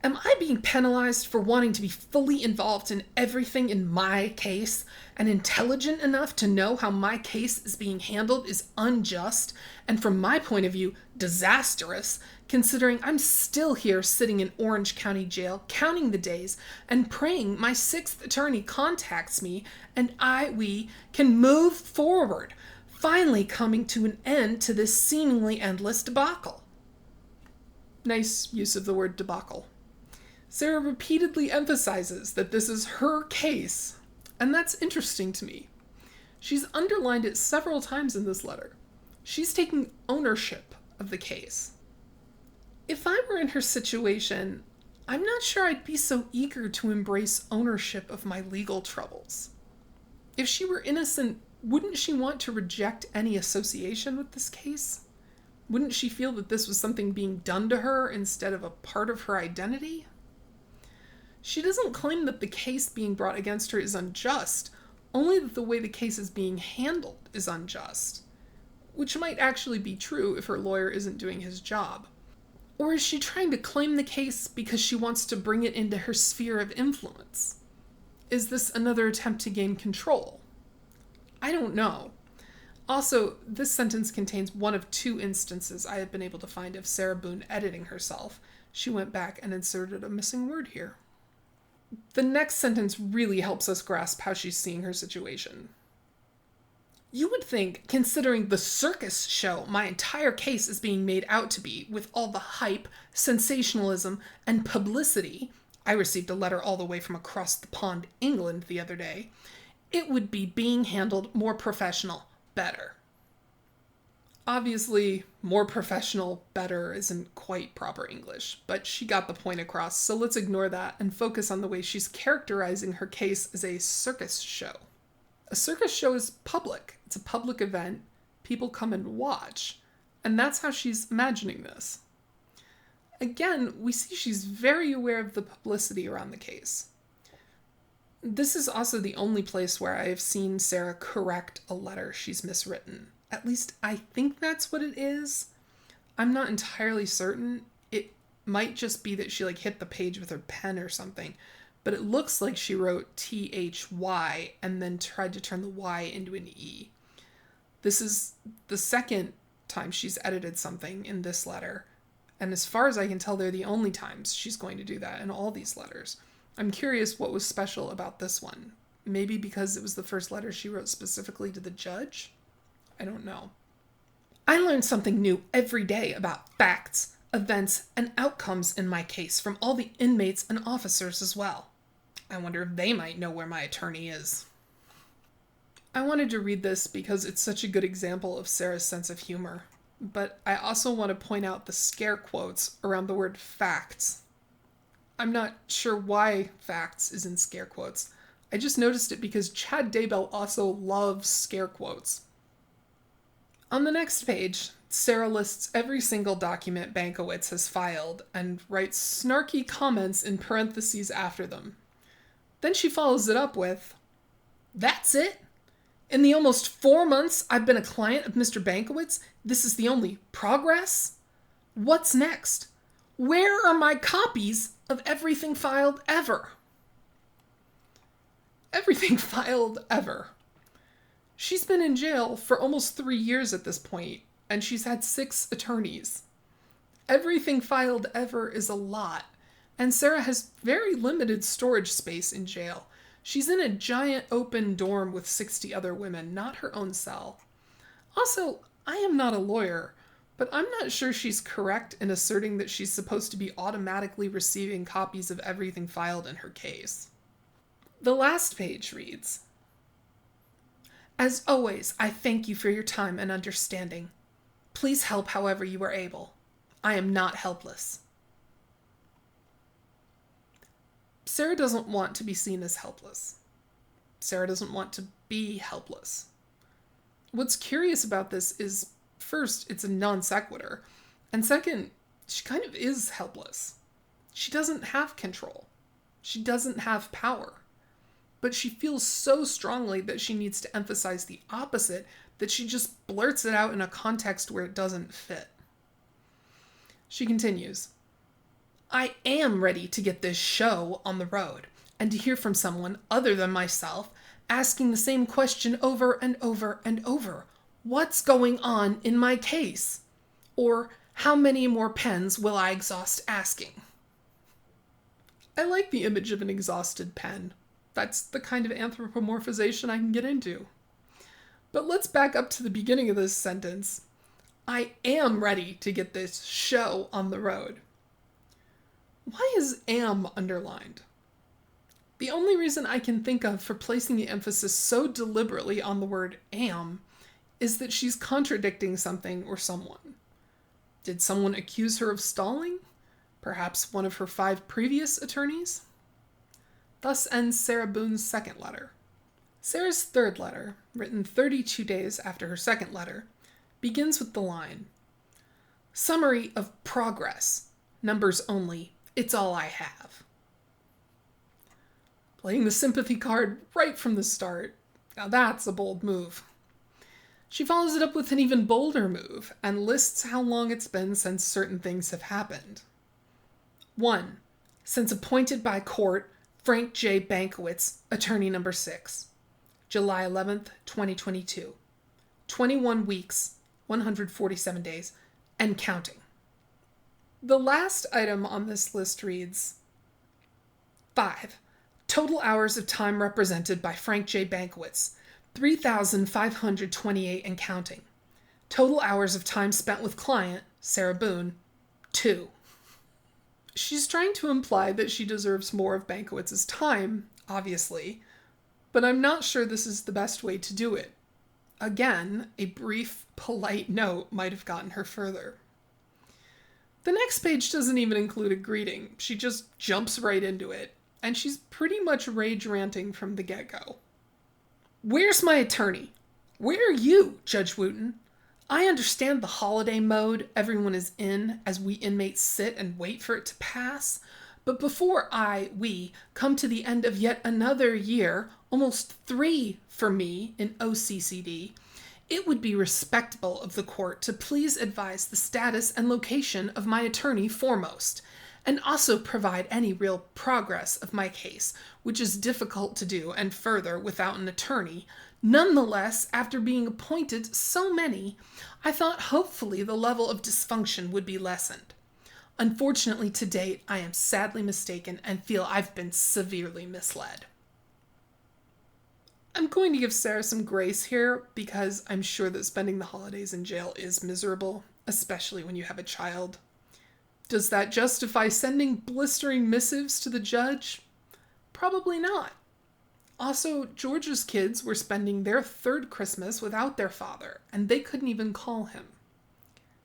Am I being penalized for wanting to be fully involved in everything in my case and intelligent enough to know how my case is being handled is unjust and from my point of view, disastrous, considering I'm still here sitting in Orange County Jail, counting the days and praying my 6th attorney contacts me and we can move forward, finally coming to an end to this seemingly endless debacle. Nice use of the word debacle. Sarah repeatedly emphasizes that this is her case, and that's interesting to me. She's underlined it several times in this letter. She's taking ownership of the case. If I were in her situation, I'm not sure I'd be so eager to embrace ownership of my legal troubles. If she were innocent, wouldn't she want to reject any association with this case? Wouldn't she feel that this was something being done to her instead of a part of her identity? She doesn't claim that the case being brought against her is unjust, only that the way the case is being handled is unjust, which might actually be true if her lawyer isn't doing his job. Or is she trying to claim the case because she wants to bring it into her sphere of influence? Is this another attempt to gain control? I don't know. Also, this sentence contains one of two instances I have been able to find of Sarah Boone editing herself. She went back and inserted a missing word here. The next sentence really helps us grasp how she's seeing her situation. You would think, considering the circus show my entire case is being made out to be, with all the hype, sensationalism, and publicity, I received a letter all the way from across the pond, England, the other day, it would be being handled more professional, better. Obviously, more professional, better isn't quite proper English, but she got the point across, so let's ignore that and focus on the way she's characterizing her case as a circus show. A circus show is public. It's a public event. People come and watch. And that's how she's imagining this. Again, we see she's very aware of the publicity around the case. This is also the only place where I have seen Sarah correct a letter she's miswritten. At least I think that's what it is. I'm not entirely certain. It might just be that she hit the page with her pen or something. But it looks like she wrote T-H-Y and then tried to turn the Y into an E. This is the second time she's edited something in this letter. And as far as I can tell, they're the only times she's going to do that in all these letters. I'm curious what was special about this one. Maybe because it was the first letter she wrote specifically to the judge? I don't know. I learn something new every day about facts, events, and outcomes in my case from all the inmates and officers as well. I wonder if they might know where my attorney is. I wanted to read this because it's such a good example of Sarah's sense of humor, but I also want to point out the scare quotes around the word facts. I'm not sure why facts is in scare quotes. I just noticed it because Chad Daybell also loves scare quotes. On the next page, Sarah lists every single document Bankowitz has filed and writes snarky comments in parentheses after them. Then she follows it up with, "That's it? In the almost 4 months I've been a client of Mr. Bankowitz, this is the only progress? What's next? Where are my copies of everything filed ever?" Everything filed ever. She's been in jail for almost 3 years at this point, and she's had 6 attorneys. Everything filed ever is a lot, and Sarah has very limited storage space in jail. She's in a giant open dorm with 60 other women, not her own cell. Also, I am not a lawyer, but I'm not sure she's correct in asserting that she's supposed to be automatically receiving copies of everything filed in her case. The last page reads, "As always, I thank you for your time and understanding. Please help however you are able. I am not helpless." Sarah doesn't want to be seen as helpless. Sarah doesn't want to be helpless. What's curious about this is, first, it's a non sequitur, and second, she kind of is helpless. She doesn't have control. She doesn't have power. But she feels so strongly that she needs to emphasize the opposite that she just blurts it out in a context where it doesn't fit. She continues, "I am ready to get this show on the road and to hear from someone other than myself asking the same question over and over and over. What's going on in my case? Or how many more pens will I exhaust asking?" I like the image of an exhausted pen. That's the kind of anthropomorphization I can get into. But let's back up to the beginning of this sentence. I am ready to get this show on the road. Why is am underlined? The only reason I can think of for placing the emphasis so deliberately on the word am is that she's contradicting something or someone. Did someone accuse her of stalling? Perhaps one of her 5 previous attorneys? Thus ends Sarah Boone's second letter. Sarah's third letter, written 32 days after her second letter, begins with the line, "Summary of progress. Numbers only. It's all I have." Playing the sympathy card right from the start. Now that's a bold move. She follows it up with an even bolder move and lists how long it's been since certain things have happened. 1. Since appointed by court, Frank J. Bankowitz, attorney number 6. July 11th, 2022. 21 weeks, 147 days, and counting. The last item on this list reads 5. Total hours of time represented by Frank J. Bankowitz, 3,528 and counting. Total hours of time spent with client, Sarah Boone, 2. She's trying to imply that she deserves more of Bankowitz's time, obviously, but I'm not sure this is the best way to do it. Again, a brief, polite note might have gotten her further. The next page doesn't even include a greeting. She just jumps right into it, and she's pretty much rage ranting from the get-go. Where's my attorney? Where are you, Judge Wooten? I understand the holiday mode everyone is in as we inmates sit and wait for it to pass, but before we come to the end of yet another year, almost 3 for me in OCCD, it would be respectable of the court to please advise the status and location of my attorney foremost, and also provide any real progress of my case, which is difficult to do and further without an attorney. Nonetheless, after being appointed so many, I thought hopefully the level of dysfunction would be lessened. Unfortunately, to date, I am sadly mistaken and feel I've been severely misled. I'm going to give Sarah some grace here because I'm sure that spending the holidays in jail is miserable, especially when you have a child. Does that justify sending blistering missives to the judge? Probably not. Also, George's kids were spending their 3rd Christmas without their father, and they couldn't even call him.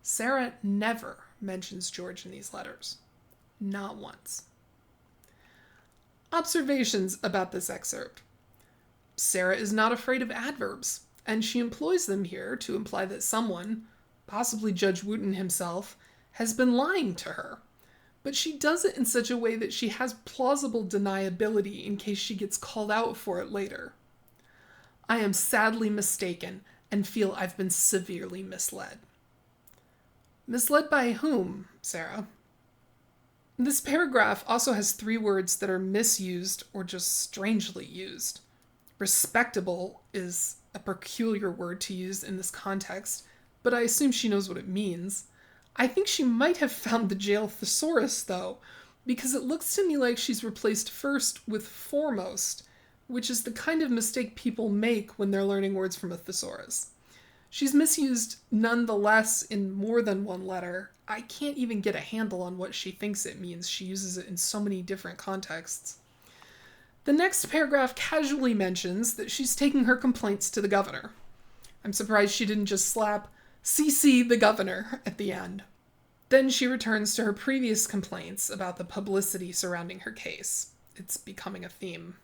Sarah never mentions George in these letters. Not once. Observations about this excerpt. Sarah is not afraid of adverbs, and she employs them here to imply that someone, possibly Judge Wooten himself, has been lying to her. But she does it in such a way that she has plausible deniability in case she gets called out for it later. I am sadly mistaken and feel I've been severely misled. Misled by whom, Sarah? This paragraph also has 3 words that are misused or just strangely used. Respectable is a peculiar word to use in this context, but I assume she knows what it means. I think she might have found the jail thesaurus, though, because it looks to me like she's replaced first with foremost, which is the kind of mistake people make when they're learning words from a thesaurus. She's misused nonetheless in more than one letter. I can't even get a handle on what she thinks it means. She uses it in so many different contexts. The next paragraph casually mentions that she's taking her complaints to the governor. I'm surprised she didn't just slap CC the governor at the end. Then she returns to her previous complaints about the publicity surrounding her case. It's becoming a theme.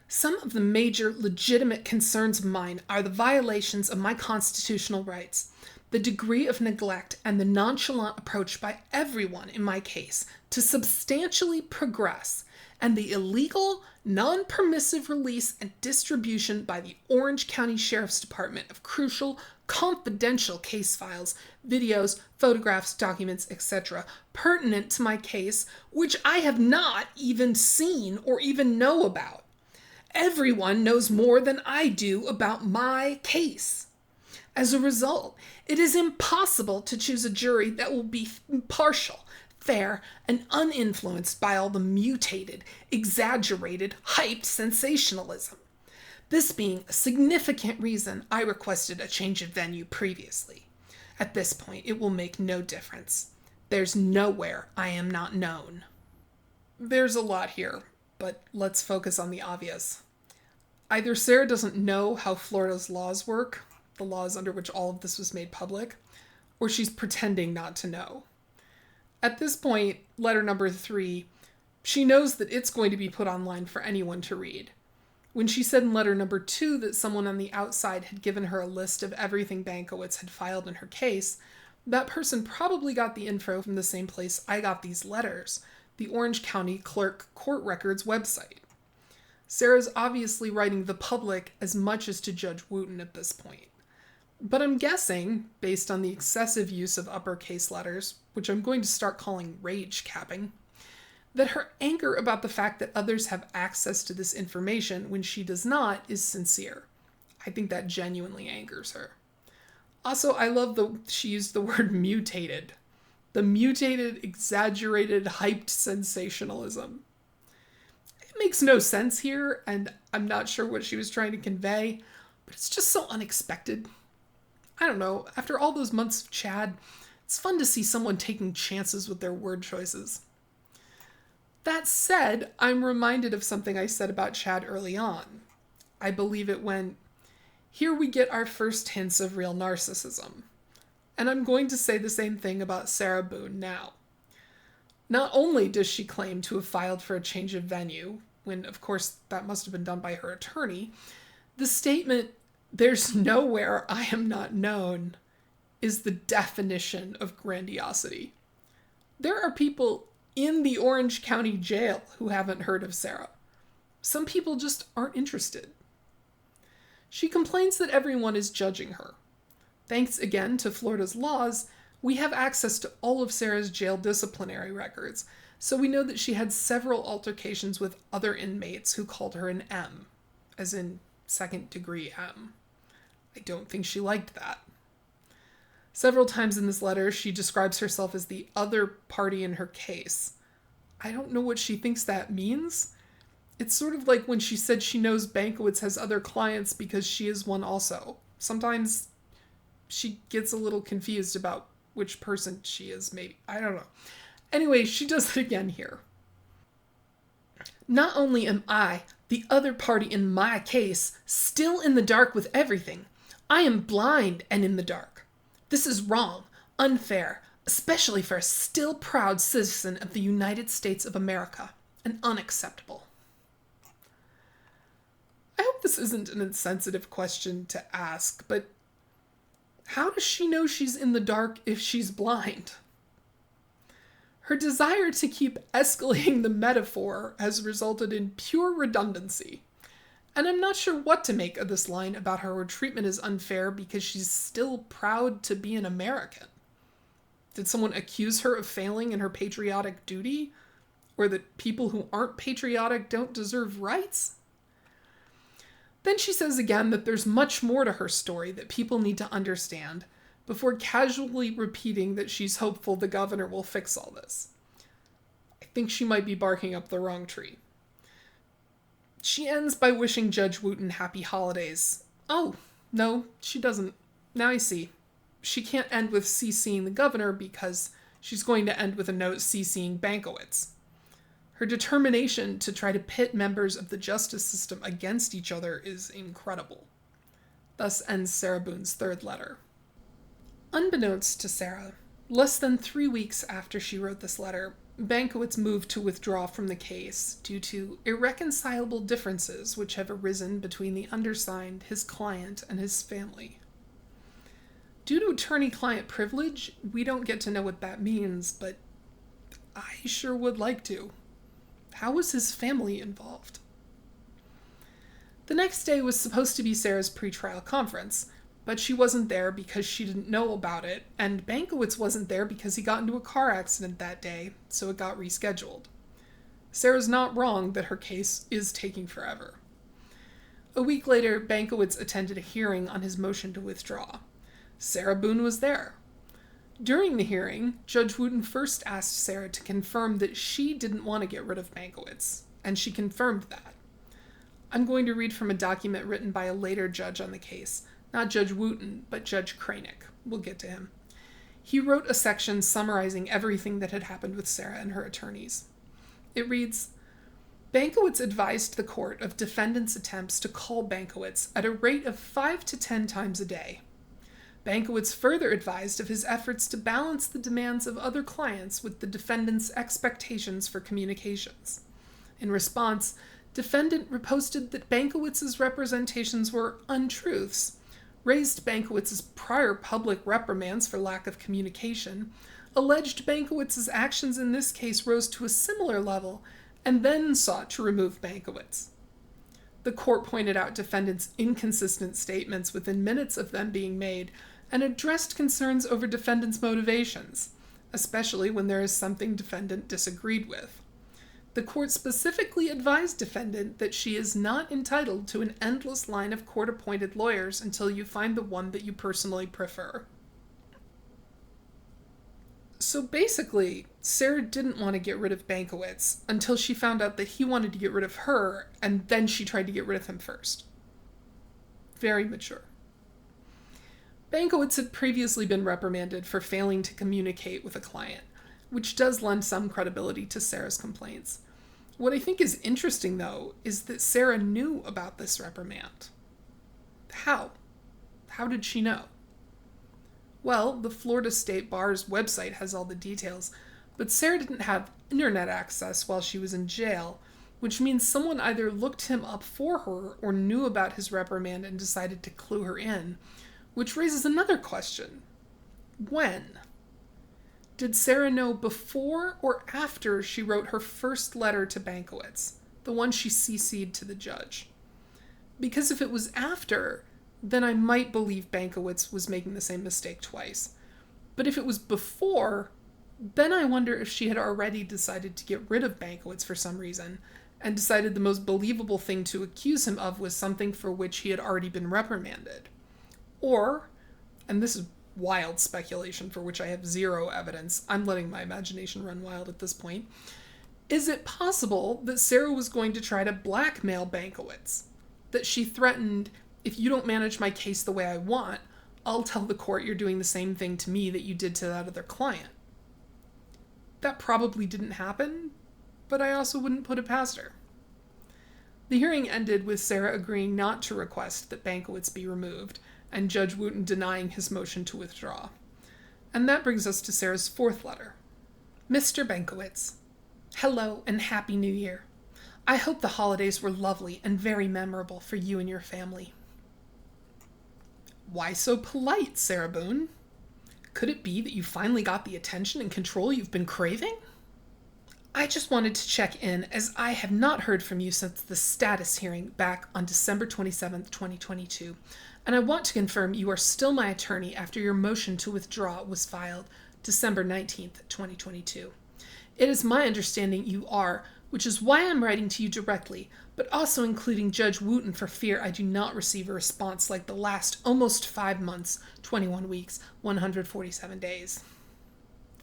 Some of the major legitimate concerns of mine are the violations of my constitutional rights, the degree of neglect, and the nonchalant approach by everyone in my case to substantially progress, and the illegal, non-permissive release and distribution by the Orange County Sheriff's Department of crucial, confidential case files, videos, photographs, documents, etc., pertinent to my case, which I have not even seen or even know about. Everyone knows more than I do about my case. As a result, it is impossible to choose a jury that will be impartial, fair, and uninfluenced by all the mutated, exaggerated, hyped sensationalism. This being a significant reason I requested a change of venue previously. At this point, it will make no difference. There's nowhere I am not known. There's a lot here, but let's focus on the obvious. Either Sarah doesn't know how Florida's laws work, the laws under which all of this was made public, or she's pretending not to know. At this point, letter number 3, she knows that it's going to be put online for anyone to read. When she said in letter number 2 that someone on the outside had given her a list of everything Bankowitz had filed in her case, that person probably got the info from the same place I got these letters, the Orange County Clerk Court Records website. Sarah's obviously writing the public as much as to Judge Wooten at this point. But I'm guessing, based on the excessive use of uppercase letters, which I'm going to start calling rage capping, that her anger about the fact that others have access to this information when she does not is sincere. I think that genuinely angers her. Also, I love she used the word mutated. The mutated, exaggerated, hyped sensationalism. It makes no sense here, and I'm not sure what she was trying to convey, but it's just so unexpected. I don't know, after all those months of Chad, it's fun to see someone taking chances with their word choices. That said, I'm reminded of something I said about Chad early on. I believe it went, "Here we get our first hints of real narcissism." And I'm going to say the same thing about Sarah Boone now. Not only does she claim to have filed for a change of venue, when of course that must have been done by her attorney, the statement, "There's nowhere I am not known," is the definition of grandiosity. There are people in the Orange County jail who haven't heard of Sarah. Some people just aren't interested. She complains that everyone is judging her. Thanks again to Florida's laws, we have access to all of Sarah's jail disciplinary records, so we know that she had several altercations with other inmates who called her an M, as in second-degree M. I don't think she liked that. Several times in this letter, she describes herself as the other party in her case. I don't know what she thinks that means. It's sort of like when she said she knows Bankowitz has other clients because she is one also. Sometimes she gets a little confused about which person she is, maybe. I don't know. Anyway, she does it again here. "Not only am I, the other party in my case, still in the dark with everything, I am blind and in the dark. This is wrong, unfair, especially for a still proud citizen of the United States of America, and unacceptable." I hope this isn't an insensitive question to ask, but how does she know she's in the dark if she's blind? Her desire to keep escalating the metaphor has resulted in pure redundancy. And I'm not sure what to make of this line about how her treatment is unfair because she's still proud to be an American. Did someone accuse her of failing in her patriotic duty? Or that people who aren't patriotic don't deserve rights? Then she says again that there's much more to her story that people need to understand before casually repeating that she's hopeful the governor will fix all this. I think she might be barking up the wrong tree. She ends by wishing Judge Wooten happy holidays. Oh, no, she doesn't. Now I see. She can't end with CCing the governor because she's going to end with a note CCing Bankowitz. Her determination to try to pit members of the justice system against each other is incredible. Thus ends Sarah Boone's third letter. Unbeknownst to Sarah, less than 3 weeks after she wrote this letter, Bankowitz moved to withdraw from the case due to irreconcilable differences which have arisen between the undersigned, his client, and his family. Due to attorney-client privilege, we don't get to know what that means, but I sure would like to. How was his family involved? The next day was supposed to be Sarah's pretrial conference, but she wasn't there because she didn't know about it, and Bankowitz wasn't there because he got into a car accident that day, so it got rescheduled. Sarah's not wrong that her case is taking forever. A week later, Bankowitz attended a hearing on his motion to withdraw. Sarah Boone was there. During the hearing, Judge Wooten first asked Sarah to confirm that she didn't want to get rid of Bankowitz, and she confirmed that. I'm going to read from a document written by a later judge on the case, not Judge Wooten, but Judge Kranick. We'll get to him. He wrote a section summarizing everything that had happened with Sarah and her attorneys. It reads, Bankowitz advised the court of defendant's attempts to call Bankowitz at a rate of 5 to 10 times a day. Bankowitz further advised of his efforts to balance the demands of other clients with the defendant's expectations for communications. In response, defendant reposted that Bankowitz's representations were untruths, raised Bankowitz's prior public reprimands for lack of communication, alleged Bankowitz's actions in this case rose to a similar level, and then sought to remove Bankowitz. The court pointed out defendant's inconsistent statements within minutes of them being made, and addressed concerns over defendant's motivations, especially when there is something defendant disagreed with. the court specifically advised defendant that she is not entitled to an endless line of court-appointed lawyers until you find the one that you personally prefer. So basically, Sarah didn't want to get rid of Bankowitz until she found out that he wanted to get rid of her, and then she tried to get rid of him first. Very mature. Bankowitz had previously been reprimanded for failing to communicate with a client, which does lend some credibility to Sarah's complaints. What I think is interesting, though, is that Sarah knew about this reprimand. How? How did she know? Well, the Florida State Bar's website has all the details, but Sarah didn't have internet access while she was in jail, which means someone either looked him up for her or knew about his reprimand and decided to clue her in, which raises another question. When? Did Sarah know before or after she wrote her first letter to Bankowitz, the one she CC'd to the judge? Because if it was after, then I might believe Bankowitz was making the same mistake twice. But if it was before, then I wonder if she had already decided to get rid of Bankowitz for some reason, and decided the most believable thing to accuse him of was something for which he had already been reprimanded. Or, and this is wild speculation for which I have zero evidence, I'm letting my imagination run wild at this point, is it possible that Sarah was going to try to blackmail Bankowitz? That she threatened, if you don't manage my case the way I want, I'll tell the court you're doing the same thing to me that you did to that other client. That probably didn't happen, but I also wouldn't put it past her. The hearing ended with Sarah agreeing not to request that Bankowitz be removed, and Judge Wooten denying his motion to withdraw. And that brings us to Sarah's fourth letter. Mr. Bankowitz, hello and Happy New Year. I hope the holidays were lovely and very memorable for you and your family. Why so polite, Sarah Boone? Could it be that you finally got the attention and control you've been craving? I just wanted to check in, as I have not heard from you since the status hearing back on December 27th, 2022, and I want to confirm you are still my attorney after your motion to withdraw was filed December 19th, 2022. It is my understanding you are, which is why I'm writing to you directly, but also including Judge Wooten for fear I do not receive a response like the last almost 5 months, 21 weeks, 147 days.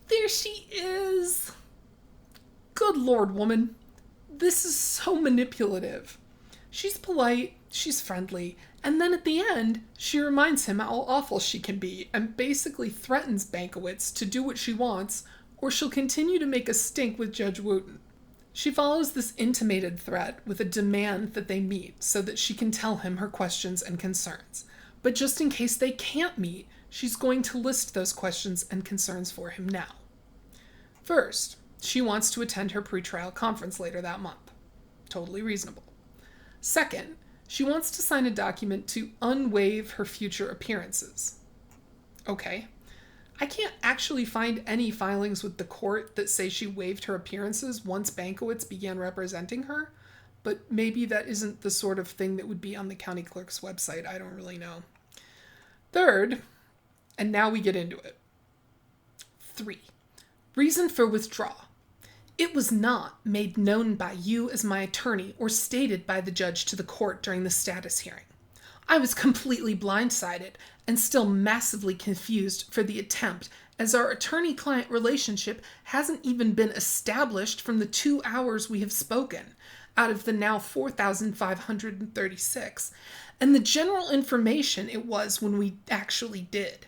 There she is! Good Lord, woman. This is so manipulative. She's polite, she's friendly, and then at the end, she reminds him how awful she can be and basically threatens Bankowitz to do what she wants, or she'll continue to make a stink with Judge Wooten. She follows this intimated threat with a demand that they meet so that she can tell him her questions and concerns. But just in case they can't meet, she's going to list those questions and concerns for him now. First, she wants to attend her pretrial conference later that month. Totally reasonable. Second, she wants to sign a document to unwaive her future appearances. Okay. I can't actually find any filings with the court that say she waived her appearances once Bankowitz began representing her, but maybe that isn't the sort of thing that would be on the county clerk's website. I don't really know. Third, and now we get into it. 3. Reason for withdrawal. It was not made known by you as my attorney or stated by the judge to the court during the status hearing. I was completely blindsided and still massively confused for the attempt, as our attorney-client relationship hasn't even been established from the 2 hours we have spoken, out of the now 4,536, and the general information it was when we actually did.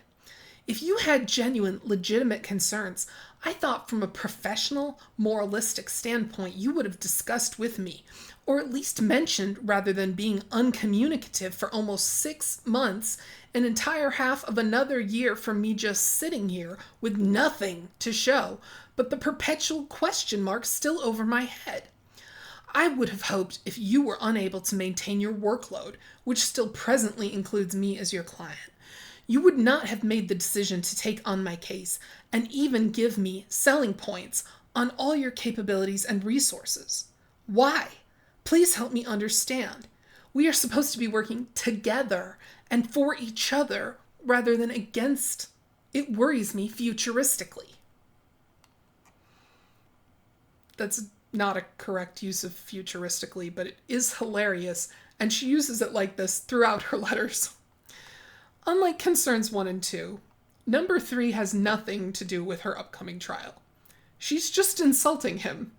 If you had genuine, legitimate concerns, I thought from a professional, moralistic standpoint you would have discussed with me, or at least mentioned rather than being uncommunicative for almost 6 months, an entire half of another year from me just sitting here with nothing to show but the perpetual question mark still over my head. I would have hoped if you were unable to maintain your workload, which still presently includes me as your client, you would not have made the decision to take on my case and even give me selling points on all your capabilities and resources. Why? Please help me understand. We are supposed to be working together and for each other rather than against. It worries me futuristically. That's not a correct use of futuristically, but it is hilarious, and she uses it like this throughout her letters. Unlike concerns 1 and 2, number 3 has nothing to do with her upcoming trial. She's just insulting him,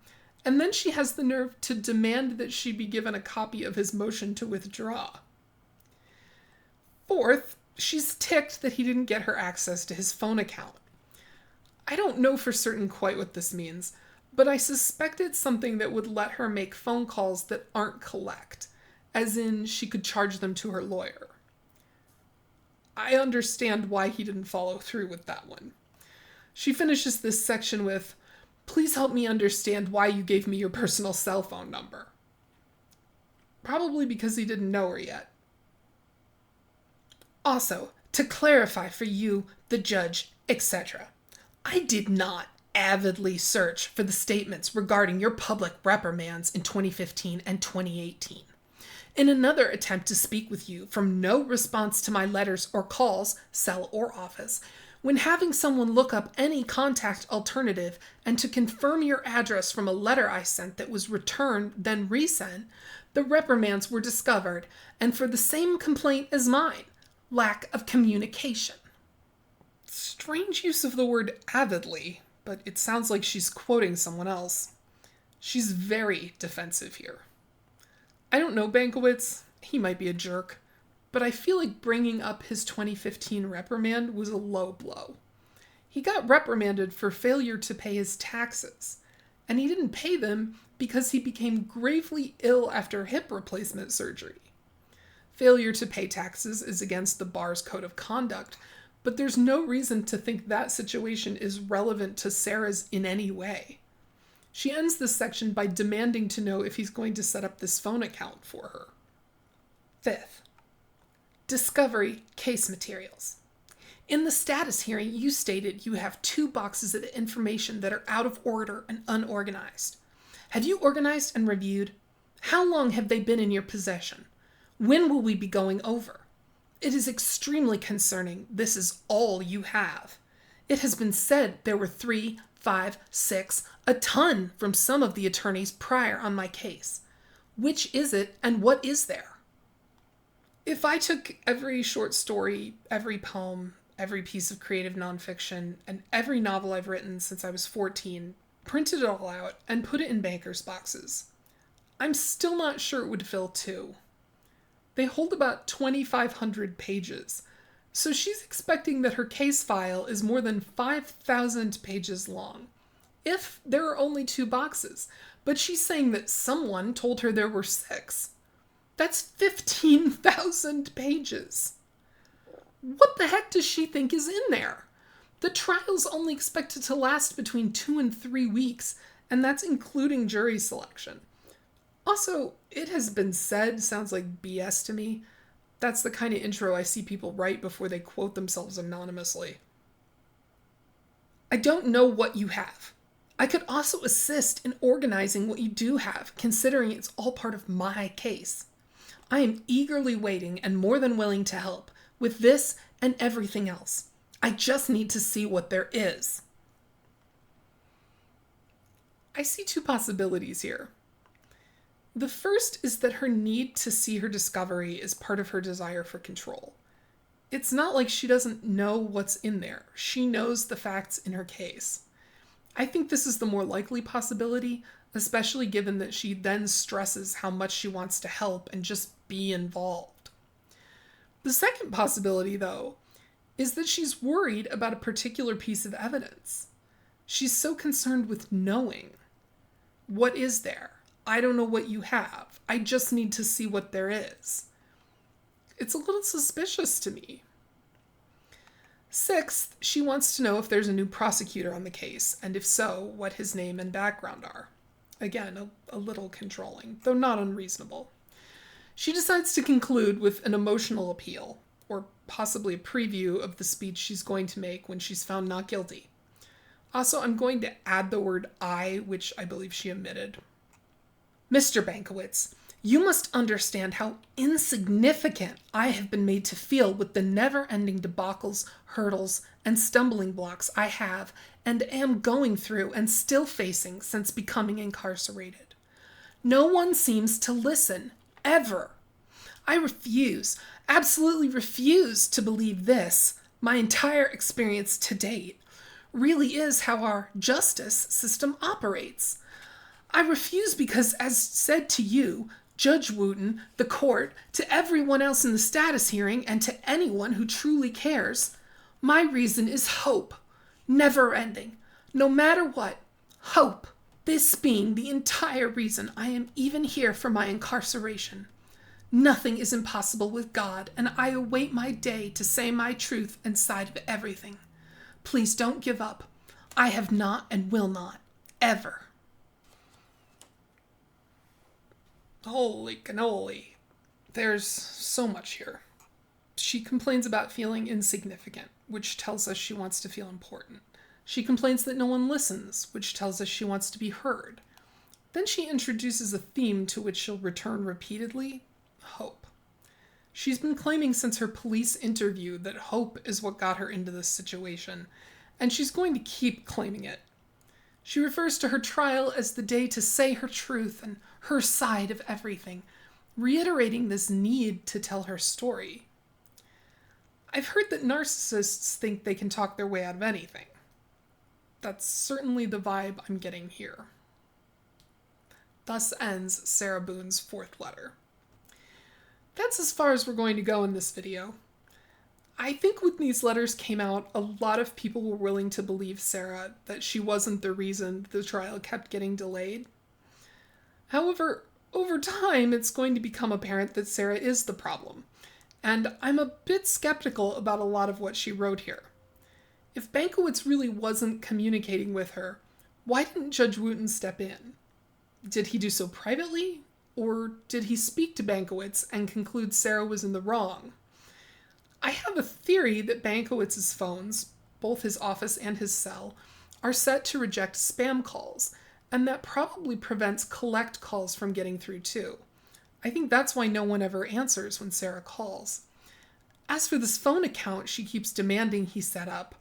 and then she has the nerve to demand that she be given a copy of his motion to withdraw. 4th, she's ticked that he didn't get her access to his phone account. I don't know for certain quite what this means, but I suspect it's something that would let her make phone calls that aren't collect, as in she could charge them to her lawyer. I understand why he didn't follow through with that one. She finishes this section with, "Please help me understand why you gave me your personal cell phone number." Probably because he didn't know her yet. Also, to clarify for you, the judge, etc., I did not avidly search for the statements regarding your public reprimands in 2015 and 2018. In another attempt to speak with you from no response to my letters or calls, cell or office, when having someone look up any contact alternative and to confirm your address from a letter I sent that was returned then resent, the reprimands were discovered, and for the same complaint as mine, lack of communication. Strange use of the word avidly, but it sounds like she's quoting someone else. She's very defensive here. I don't know Bankowitz, he might be a jerk, but I feel like bringing up his 2015 reprimand was a low blow. He got reprimanded for failure to pay his taxes, and he didn't pay them because he became gravely ill after hip replacement surgery. Failure to pay taxes is against the bar's code of conduct, but there's no reason to think that situation is relevant to Sarah's in any way. She ends this section by demanding to know if he's going to set up this phone account for her. 5th, discovery case materials. In the status hearing, you stated you have 2 boxes of information that are out of order and unorganized. Have you organized and reviewed? How long have they been in your possession? When will we be going over? It is extremely concerning. This is all you have. It has been said there were 3, 5, 6, a ton from some of the attorneys prior on my case. Which is it, and what is there? If I took every short story, every poem, every piece of creative nonfiction, and every novel I've written since I was 14, printed it all out, and put it in banker's boxes, I'm still not sure it would fill 2. They hold about 2,500 pages, so she's expecting that her case file is more than 5,000 pages long, if there are only 2 boxes, but she's saying that someone told her there were 6. That's 15,000 pages. What the heck does she think is in there? The trial's only expected to last between 2 and 3 weeks, and that's including jury selection. Also, it has been said sounds like BS to me. That's the kind of intro I see people write before they quote themselves anonymously. I don't know what you have. I could also assist in organizing what you do have, considering it's all part of my case. I am eagerly waiting and more than willing to help with this and everything else. I just need to see what there is. I see 2 possibilities here. The first is that her need to see her discovery is part of her desire for control. It's not like she doesn't know what's in there. She knows the facts in her case. I think this is the more likely possibility, especially given that she then stresses how much she wants to help and just be involved. The second possibility, though, is that she's worried about a particular piece of evidence. She's so concerned with knowing. What is there? I don't know what you have. I just need to see what there is. It's a little suspicious to me. 6th, she wants to know if there's a new prosecutor on the case, and if so, what his name and background are. Again, a little controlling, though not unreasonable. She decides to conclude with an emotional appeal, or possibly a preview of the speech she's going to make when she's found not guilty. Also, I'm going to add the word I, which I believe she omitted. Mr. Bankowitz, you must understand how insignificant I have been made to feel with the never-ending debacles, hurdles, and stumbling blocks I have and am going through and still facing since becoming incarcerated. No one seems to listen, ever. I refuse, absolutely refuse to believe this, my entire experience to date, really is how our justice system operates. I refuse because, as said to you, Judge Wooten, the court, to everyone else in the status hearing, and to anyone who truly cares, my reason is hope, never ending, no matter what, hope, this being the entire reason I am even here for my incarceration. Nothing is impossible with God, and I await my day to say my truth and side of everything. Please don't give up. I have not and will not, ever. Holy cannoli. There's so much here. She complains about feeling insignificant, which tells us she wants to feel important. She complains that no one listens, which tells us she wants to be heard. Then she introduces a theme to which she'll return repeatedly: hope. She's been claiming since her police interview that hope is what got her into this situation, and she's going to keep claiming it. She refers to her trial as the day to say her truth and her side of everything, reiterating this need to tell her story. I've heard that narcissists think they can talk their way out of anything. That's certainly the vibe I'm getting here. Thus ends Sarah Boone's 4th letter. That's as far as we're going to go in this video. I think when these letters came out, a lot of people were willing to believe Sarah, that she wasn't the reason the trial kept getting delayed. However, over time, it's going to become apparent that Sarah is the problem, and I'm a bit skeptical about a lot of what she wrote here. If Bankowitz really wasn't communicating with her, why didn't Judge Wooten step in? Did he do so privately, or did he speak to Bankowitz and conclude Sarah was in the wrong? I have a theory that Bankowitz's phones, both his office and his cell, are set to reject spam calls, and that probably prevents collect calls from getting through too. I think that's why no one ever answers when Sarah calls. As for this phone account she keeps demanding he set up,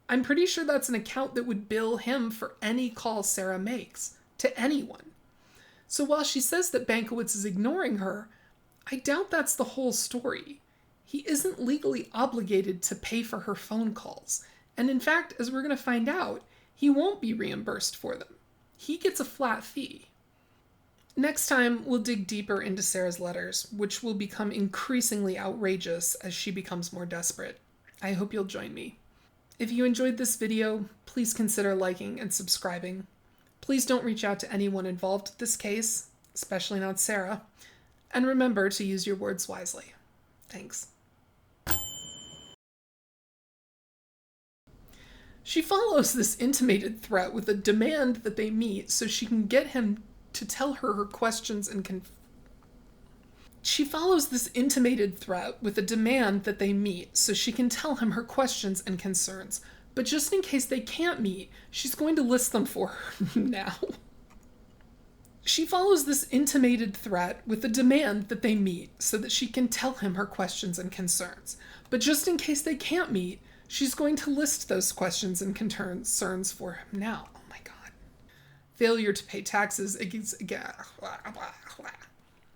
I'm pretty sure that's an account that would bill him for any call Sarah makes, to anyone. So while she says that Bankowitz is ignoring her, I doubt that's the whole story. He isn't legally obligated to pay for her phone calls, and in fact, as we're going to find out, he won't be reimbursed for them. He gets a flat fee. Next time, we'll dig deeper into Sarah's letters, which will become increasingly outrageous as she becomes more desperate. I hope you'll join me. If you enjoyed this video, please consider liking and subscribing. Please don't reach out to anyone involved with this case, especially not Sarah, and remember to use your words wisely. Thanks. She follows this intimated threat with a demand that they meet so she can get him to tell her her questions and She follows this intimated threat with a demand that they meet so she can tell him her questions and concerns, but just in case they can't meet, she's going to list them for her now. She follows this intimated threat with a demand that they meet so that she can tell him her questions and concerns, but just in case they can't meet, she's going to list those questions and concerns for him now. Oh my God. Failure to pay taxes.